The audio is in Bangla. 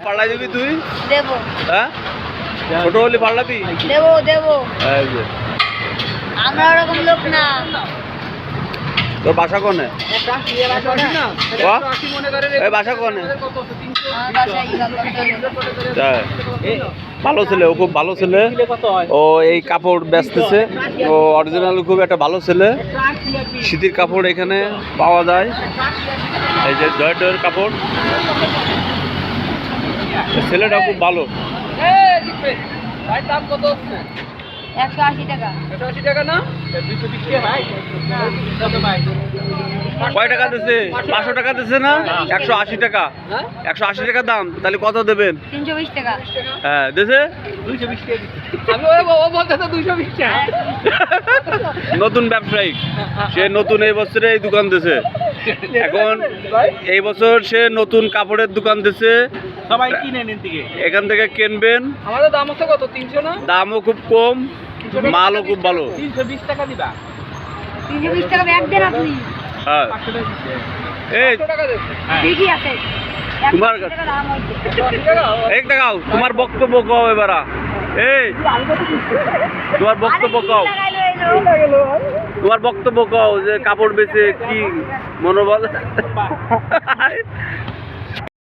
পাল্লাই দিবি তুই? দেব। হ্যাঁ ছোট হলে পাল্লাবি? দেব দেব। আমরা ওরকম লোক না। তোর বাসা কোনে? এই বাসা কোনে? ভালো ছেলে, ও খুব ভালো ছেলে। ও এই কাপড় বেচতেছে, ও অরিজিনাল খুব একটা ভালো ছেলে। শীতের কাপড় এখানে পাওয়া যায়, এই যে জয়ের কাপড়। ছেলেটা খুব ভালো। 180 টাকা। 180 টাকা না? কয় টাকা দিচ্ছে? 500 টাকা দিচ্ছে না? 180 টাকা। 180 টাকা দাম, তাহলে কত দেবেন? 320 টাকা। হ্যাঁ দিছে 220 টাকা। আমি ওরে বাবা বলতে তো 220 টাকা। নতুন ব্যবসায়ী, সে নতুন এই বছরে এই দোকান দিছে। এখন এই বছর সে নতুন কাপড়ের দোকান দিছে। সবাই কিনে নেন থেকে। এখান থেকে কিনবেন। আমাদের দাম হচ্ছে কত? 300 না? দামও খুব কম, মালও খুব ভালো। 320 টাকা দিবা। 320 টাকা ব্যাগ দেন আপনি। হ্যাঁ এই 100 টাকা দেন। ঠিকই আছে। তোমার 180 টাকা দাম হইছে। এক টাকাও তোমার বক্তব্য কও এবারা। এই তোমার বক্তব্য কও, তোমার বক্তব্য কও যে কাপড় বেচে কি মনোবল।